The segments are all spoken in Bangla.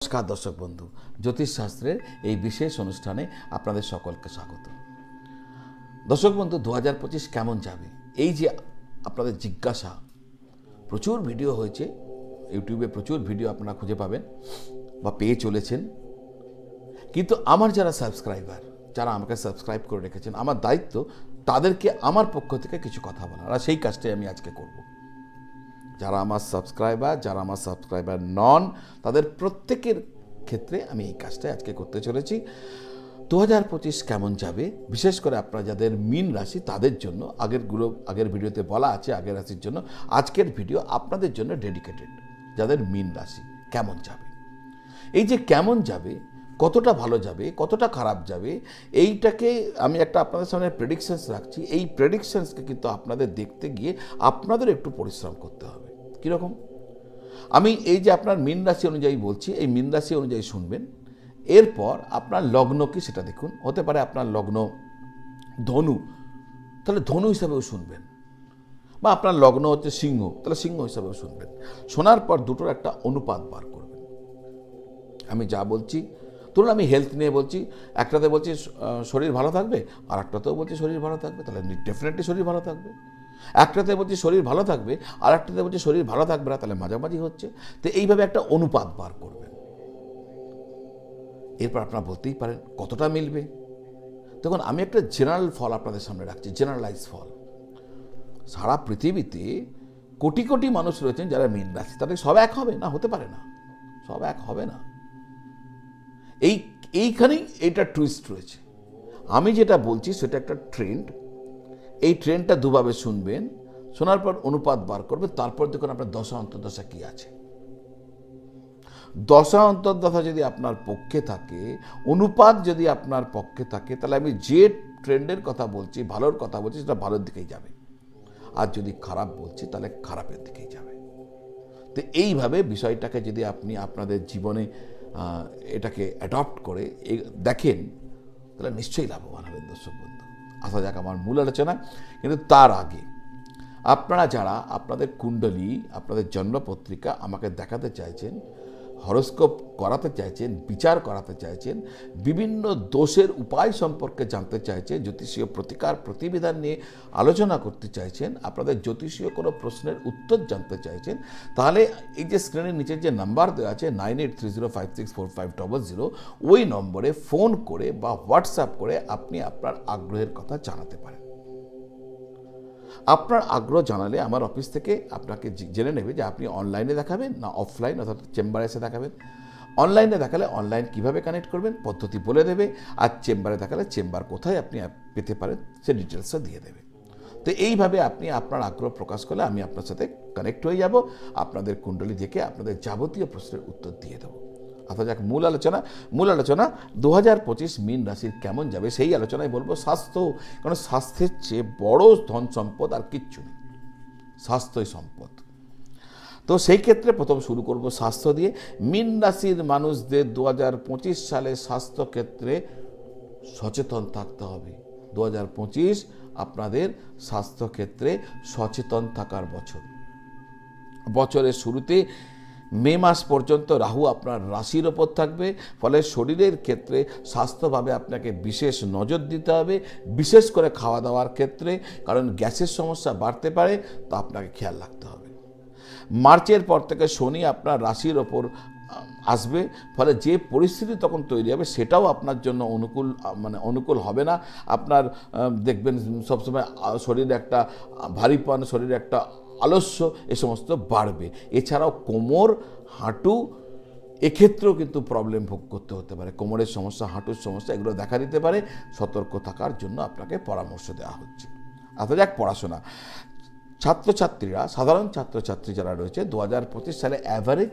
নমস্কার দর্শক বন্ধু, জ্যোতিষশাস্ত্রের এই বিশেষ অনুষ্ঠানে আপনাদের সকলকে স্বাগত। দর্শক বন্ধু, 2025 কেমন যাবে এই যে আপনাদের জিজ্ঞাসা, প্রচুর ভিডিও হয়েছে ইউটিউবে, প্রচুর ভিডিও আপনারা খুঁজে পাবেন বা পেয়ে চলেছেন। কিন্তু আমার যারা সাবস্ক্রাইবার, যারা আমাকে সাবস্ক্রাইব করে রেখেছেন, আমার দায়িত্ব তাদেরকে আমার পক্ষ থেকে কিছু কথা বলা, আর সেই কাজটাই আমি আজকে করব। যারা আমার সাবস্ক্রাইবার নন, তাদের প্রত্যেকের ক্ষেত্রে আমি এই কাজটাই আজকে করতে চলেছি। 2025 কেমন যাবে, বিশেষ করে আপনারা যাদের মীন রাশি তাদের জন্য, আগের ভিডিওতে বলা আছে আগের রাশির জন্য, আজকের ভিডিও আপনাদের জন্য ডেডিকেটেড। যাদের মীন রাশি কেমন যাবে, এই যে কেমন যাবে, কতটা ভালো যাবে, কতটা খারাপ যাবে, এইটাকে আমি একটা আপনাদের সামনে প্রেডিকশনস রাখছি। এই প্রেডিকশনসকে কিন্তু আপনাদের দেখতে গিয়ে আপনাদের একটু পরিশ্রম করতে হবে। কীরকম? আমি এই যে আপনার মীন রাশি অনুযায়ী বলছি, এই মীন রাশি অনুযায়ী শুনবেন। এরপর আপনার লগ্ন কি সেটা দেখুন। হতে পারে আপনার লগ্ন ধনু, তাহলে ধনু হিসাবেও শুনবেন, বা আপনার লগ্ন হচ্ছে সিংহ, তাহলে সিংহ হিসাবেও শুনবেন। শোনার পর দুটোর একটা অনুপাত বার করবেন। আমি যা বলছি, ধরুন আমি হেলথ নিয়ে বলছি, একটাতে বলছি শরীর ভালো থাকবে, আর একটাতেও বলছি শরীর ভালো থাকবে, তাহলে ডেফিনেটলি শরীর ভালো থাকবে। একটাতে বলছি শরীর ভালো থাকবে, আর একটাতে বলছি শরীর ভালো থাকবে না, তাহলে মাঝামাঝি হচ্ছে। তো এইভাবে একটা অনুপাত বার করবেন। এরপর আপনারা বলতেই পারেন কতটা মিলবে। তখন আমি একটা জেনারেল ফল আপনাদের সামনে রাখছি, জেনারেলাইজ ফল। সারা পৃথিবীতে কোটি কোটি মানুষ রয়েছেন যারা মীন রাশি, তাদের সব এক হবে না, হতে পারে না, সব এক হবে না। এইখানেই এইটা টুইস্ট রয়েছে। আমি যেটা বলছি সেটা একটা ট্রেন্ড। এই ট্রেন্ডটা দুভাবে শুনবেন, শোনার পর অনুপাত বার করবেন। তারপর দেখুন আপনার দশা অন্তর্দশা কি আছে। দশা অন্তর্দশা যদি আপনার পক্ষে থাকে, অনুপাত যদি আপনার পক্ষে থাকে, তাহলে আমি যে ট্রেন্ডের কথা বলছি, ভালোর কথা বলছি, সেটা ভালোর দিকেই যাবে। আর যদি খারাপ বলছি, তাহলে খারাপের দিকেই যাবে। তো এইভাবে বিষয়টাকে যদি আপনি আপনাদের জীবনে এটাকে অ্যাডপ্ট করে দেখেন, তাহলে নিশ্চয়ই লাভবান হবেন দর্শক বন্ধু। আসা যাক আমার মূল আলোচনা। কিন্তু তার আগে আপনারা যারা আপনাদের কুণ্ডলী, আপনাদের জন্মপত্রিকা আমাকে দেখাতে চাইছেন, হরোস্কোপ করাতে চাইছেন, বিচার করাতে চাইছেন, বিভিন্ন দোষের উপায় সম্পর্কে জানতে চাইছেন, জ্যোতিষীয় প্রতিকার প্রতিবিধান নিয়ে আলোচনা করতে চাইছেন, আপনাদের জ্যোতিষীয় কোনো প্রশ্নের উত্তর জানতে চাইছেন, তাহলে এই যে স্ক্রিনের নিচে যে নাম্বার দেওয়া আছে 9830564500, ওই নম্বরে ফোন করে বা হোয়াটসঅ্যাপ করে আপনি আপনার আগ্রহের কথা জানাতে পারেন। আপনার আগ্রহ জানালে আমার অফিস থেকে আপনাকে জেনে নেবে যে আপনি অনলাইনে দেখাবেন না অফলাইন, অর্থাৎ চেম্বারে এসে দেখাবেন। অনলাইনে দেখালে অনলাইন কিভাবে কানেক্ট করবেন পদ্ধতি বলে দেবে, আর চেম্বারে দেখালে চেম্বার কোথায় আপনি পেতে পারেন সে ডিটেলসটা দিয়ে দেবে। তো এইভাবে আপনি আপনার আগ্রহ প্রকাশ করলে আমি আপনার সাথে কানেক্ট হয়ে যাব, আপনাদের কুণ্ডলী দেখে আপনাদের যাবতীয় প্রশ্নের উত্তর দিয়ে দেবো। অর্থাৎ যাক মূল আলোচনা 2025 মীন রাশির কেমন যাবে, সেই আলোচনায় বলবো স্বাস্থ্য। কারণ স্বাস্থ্যের চেয়ে বড় ধন সম্পদ আর কিচ্ছু নেই, স্বাস্থ্যই সম্পদ। তো সেই ক্ষেত্রে প্রথম শুরু করব স্বাস্থ্য দিয়ে। মীন রাশির মানুষদের 2025 সালে স্বাস্থ্য ক্ষেত্রে সচেতন থাকতে হবে। 2025 আপনাদের স্বাস্থ্য ক্ষেত্রে সচেতন থাকার বছর। বছরের শুরুতে মে মাস পর্যন্ত রাহু আপনার রাশির ওপর থাকবে, ফলে শরীরের ক্ষেত্রে স্বাস্থ্যভাবে আপনাকে বিশেষ নজর দিতে হবে, বিশেষ করে খাওয়া দাওয়ার ক্ষেত্রে, কারণ গ্যাসের সমস্যা বাড়তে পারে, তো আপনাকে খেয়াল রাখতে হবে। মার্চের পর থেকে শনি আপনার রাশির ওপর আসবে, ফলে যে পরিস্থিতি তখন তৈরি হবে সেটাও আপনার জন্য অনুকূল হবে না। আপনার দেখবেন সবসময় শরীরে একটা ভারীপন, শরীরে একটা আলস্য, এ সমস্ত বাড়বে। এছাড়াও কোমর, হাঁটু, এক্ষেত্রেও কিন্তু প্রবলেম ভোগ করতে হতে পারে। কোমরের সমস্যা, হাঁটুর সমস্যা, এগুলো দেখা দিতে পারে। সতর্ক থাকার জন্য আপনাকে পরামর্শ দেওয়া হচ্ছে। আসা যাক পড়াশোনা। ছাত্রছাত্রীরা, সাধারণ ছাত্রছাত্রী যারা রয়েছে, 2025 সালে অ্যাভারেজ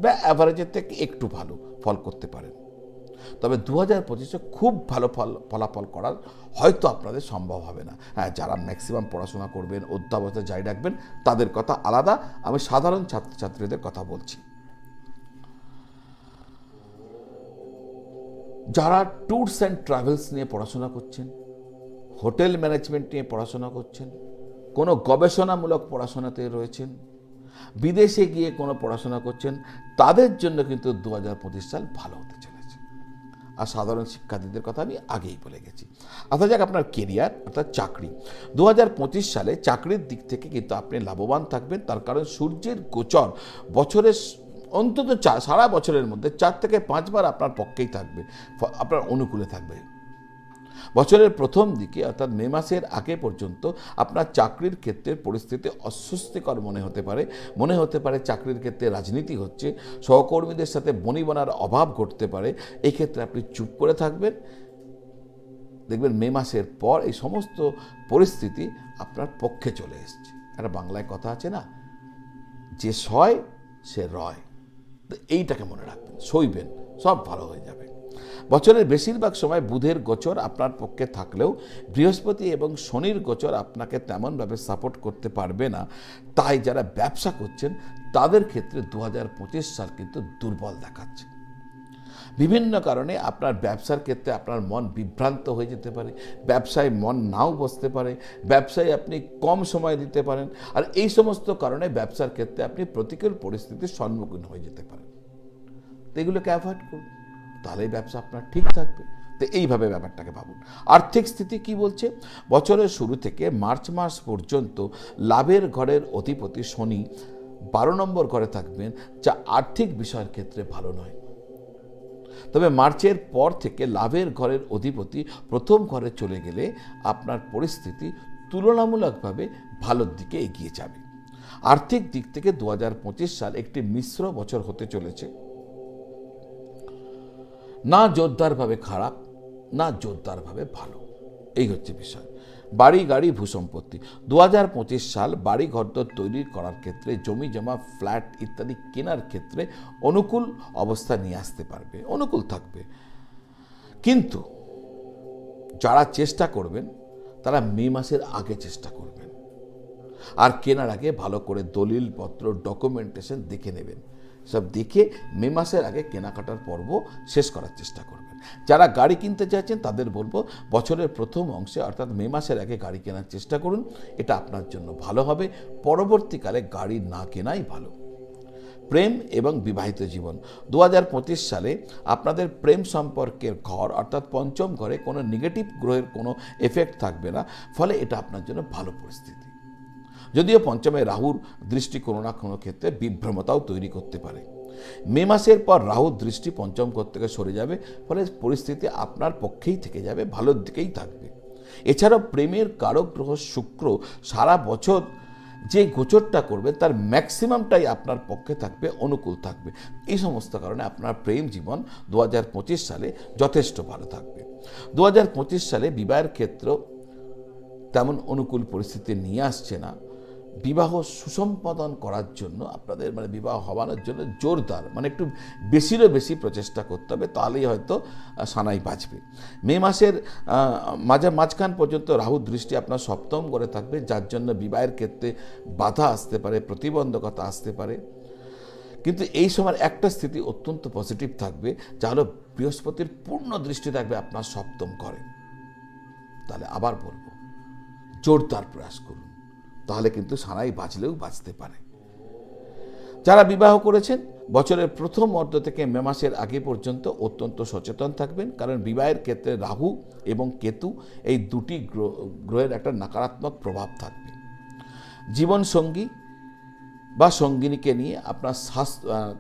বা অ্যাভারেজের থেকে একটু ভালো ফল করতে পারেন। তবে 2025 খুব ভালো ফলাফল করার হয়তো আপনাদের সম্ভব হবে না। হ্যাঁ, যারা ম্যাক্সিমাম পড়াশোনা করবেন, অধ্যাবসায় জারি রাখবেন, তাদের কথা আলাদা। আমি সাধারণ ছাত্রছাত্রীদের কথা বলছি। যারা ট্যুরস অ্যান্ড ট্রাভেলস নিয়ে পড়াশোনা করছেন, হোটেল ম্যানেজমেন্ট নিয়ে পড়াশোনা করছেন, কোনো গবেষণামূলক পড়াশোনাতে রয়েছেন, বিদেশে গিয়ে কোনো পড়াশোনা করছেন তাদের জন্য কিন্তু 2025 সাল ভালো হতে চলেছে। আর সাধারণ শিক্ষার্থীদের কথা আমি আগেই বলে গেছি। অর্থাৎ যাক আপনার কেরিয়ার অর্থাৎ চাকরি, 2025 সালে চাকরির দিক থেকে কিন্তু আপনি লাভবান থাকবেন। তার কারণ সূর্যের গোচর বছরের অন্তত সারা বছরের মধ্যে 4 থেকে 5 বার আপনার পক্ষেই থাকবে, আপনার অনুকূলে থাকবে। বছরের প্রথম দিকে অর্থাৎ মে মাসের আগে পর্যন্ত আপনার চাকরির ক্ষেত্রে পরিস্থিতি অস্বস্তিকর মনে হতে পারে চাকরির ক্ষেত্রে রাজনীতি হচ্ছে, সহকর্মীদের সাথে বনিবনার অভাব ঘটতে পারে। এই ক্ষেত্রে আপনি চুপ করে থাকবেন, দেখবেন মে মাসের পর এই সমস্ত পরিস্থিতি আপনার পক্ষে চলে এসছে। একটা বাংলায় কথা আছে না, যে সয় সে রয়, তো এইটাকে মনে রাখবেন, সইবেন, সব ভালো হয়ে যাবে। বছরের বেশিরভাগ সময় বুধের গোচর আপনার পক্ষে থাকলেও বৃহস্পতি এবং শনির গোচর আপনাকে তেমনভাবে সাপোর্ট করতে পারবে না। তাই যারা ব্যবসা করছেন তাদের ক্ষেত্রে 2025 সাল কিন্তু দুর্বল দেখাচ্ছে। বিভিন্ন কারণে আপনার ব্যবসার ক্ষেত্রে আপনার মন বিভ্রান্ত হয়ে যেতে পারে, ব্যবসায় মন নাও বসতে পারে, ব্যবসায় আপনি কম সময় দিতে পারেন, আর এই সমস্ত কারণে ব্যবসার ক্ষেত্রে আপনি প্রতিকূল পরিস্থিতির সম্মুখীন হয়ে যেতে পারেন। তো এগুলোকে অ্যাভয়েড করুন, তাহলেই ব্যবসা আপনার ঠিক থাকবে। তো এইভাবে ব্যাপারটাকে ভাবুন। আর্থিক স্থিতি কি বলছে? বছরের শুরু থেকে মার্চ মাস পর্যন্ত লাভের ঘরের অধিপতি শনি 12 নম্বর ঘরে থাকবেন, যা আর্থিক বিষয়ের ক্ষেত্রে ভালো নয়। তবে মার্চের পর থেকে লাভের ঘরের অধিপতি প্রথম ঘরে চলে গেলে আপনার পরিস্থিতি তুলনামূলকভাবে ভালোর দিকে এগিয়ে যাবে। আর্থিক দিক থেকে 2025 সাল একটি মিশ্র বছর হতে চলেছে, না জোরদারভাবে খারাপ না জোরদারভাবে ভালো, এই হচ্ছে বিষয়। বাড়ি গাড়ি ভূসম্পত্তি, 2025 সাল বাড়ি ঘরদোর তৈরি করার ক্ষেত্রে জমি জমা ফ্ল্যাট ইত্যাদি কেনার ক্ষেত্রে অনুকূল অবস্থা নিয়ে আসতে পারবে, অনুকূল থাকবে। কিন্তু যারা চেষ্টা করবেন তারা মে মাসের আগে চেষ্টা করবেন, আর কেনার আগে ভালো করে দলিলপত্র ডকুমেন্টেশন দেখে নেবেন। সব দেখে মে মাসের আগে কেনাকাটার পর্ব শেষ করার চেষ্টা করবেন। যারা গাড়ি কিনতে চাইছেন তাদের বলবো বছরের প্রথম অংশে অর্থাৎ মে মাসের আগে গাড়ি কেনার চেষ্টা করুন, এটা আপনার জন্য ভালো হবে। পরবর্তীকালে গাড়ি না কেনাই ভালো। প্রেম এবং বিবাহিত জীবন, 2025 সালে আপনাদের প্রেম সম্পর্কের ঘর অর্থাৎ পঞ্চম ঘরে কোনো নেগেটিভ গ্রহের কোনো এফেক্ট থাকবে না, ফলে এটা আপনার জন্য ভালো পরিস্থিতি। যদিও পঞ্চমে রাহুর দৃষ্টি কোনো না কোনো ক্ষেত্রে বিভ্রমতাও তৈরি করতে পারে। মে মাসের পর রাহুর দৃষ্টি পঞ্চম ঘর থেকে সরে যাবে, ফলে পরিস্থিতি আপনার পক্ষেই থেকে যাবে, ভালোর দিকেই থাকবে। এছাড়াও প্রেমের কারক গ্রহ শুক্র সারা বছর যে গোচরটা করবে তার ম্যাক্সিমামটাই আপনার পক্ষে থাকবে, অনুকূল থাকবে। এই সমস্ত কারণে আপনার প্রেম জীবন 2025 সালে যথেষ্ট ভালো থাকবে। 2025 সালে বিবাহের ক্ষেত্র তেমন অনুকূল পরিস্থিতি নিয়ে আসছে না। বিবাহ সুসম্পাদন করার জন্য আপনাদের বিবাহ হওয়ানোর জন্য জোরদার একটু বেশিরও বেশি প্রচেষ্টা করতে হবে, তাহলেই হয়তো সানাই বাঁচবে। মে মাসের মাঝখান পর্যন্ত রাহুর দৃষ্টি আপনার সপ্তম ঘরে থাকবে, যার জন্য বিবাহের ক্ষেত্রে বাধা আসতে পারে, প্রতিবন্ধকতা আসতে পারে। কিন্তু এই সময় একটা স্থিতি অত্যন্ত পজিটিভ থাকবে, যা হলো বৃহস্পতির পূর্ণ দৃষ্টি থাকবে আপনার সপ্তম ঘরে। তাহলে আবার বলবো, জোরদার প্রয়াস করুন, তাহলে কিন্তু সানাই বাঁচলেও বাঁচতে পারে। যারা বিবাহ করেছেন বছরের প্রথম অর্ধ থেকে মে মাসের আগে পর্যন্ত অত্যন্ত সচেতন থাকবেন, কারণ বিবাহের ক্ষেত্রে রাহু এবং কেতু এই দুটি গ্রহের একটা নকারাত্মক প্রভাব থাকবে। জীবন সঙ্গী বা সঙ্গিনীকে নিয়ে আপনার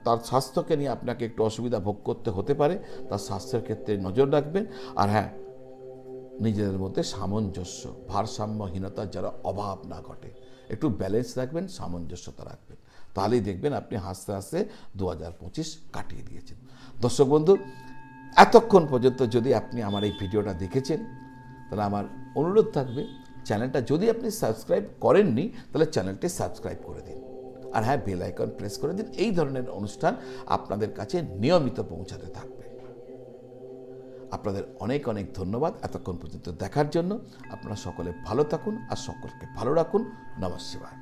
তার স্বাস্থ্যকে নিয়ে আপনাকে একটু অসুবিধা ভোগ করতে হতে পারে, তার স্বাস্থ্যের ক্ষেত্রে নজর রাখবেন। আর হ্যাঁ, নিজেদের মধ্যে সামঞ্জস্য, ভারসাম্যহীনতার যারা অভাব না ঘটে, একটু ব্যালেন্স রাখবেন, সামঞ্জস্যতা রাখবেন, তাহলেই দেখবেন আপনি হাসতে হাসতে 2025 কাটিয়ে দিয়েছেন। দর্শক বন্ধু, এতক্ষণ পর্যন্ত যদি আপনি আমার এই ভিডিওটা দেখেছেন, তাহলে আমার অনুরোধ থাকবে চ্যানেলটা যদি আপনি সাবস্ক্রাইব করেননি তাহলে চ্যানেলটি সাবস্ক্রাইব করে দিন, আর হ্যাঁ, বেল আইকন প্রেস করে দিন। এই ধরনের অনুষ্ঠান আপনাদের কাছে নিয়মিত পৌঁছাতে থাকবে। আপনাদের অনেক অনেক ধন্যবাদ এতক্ষণ পর্যন্ত দেখার জন্য। আপনারা সকলে ভালো থাকুন আর সকলকে ভালো রাখুন। নমঃ শিবায়।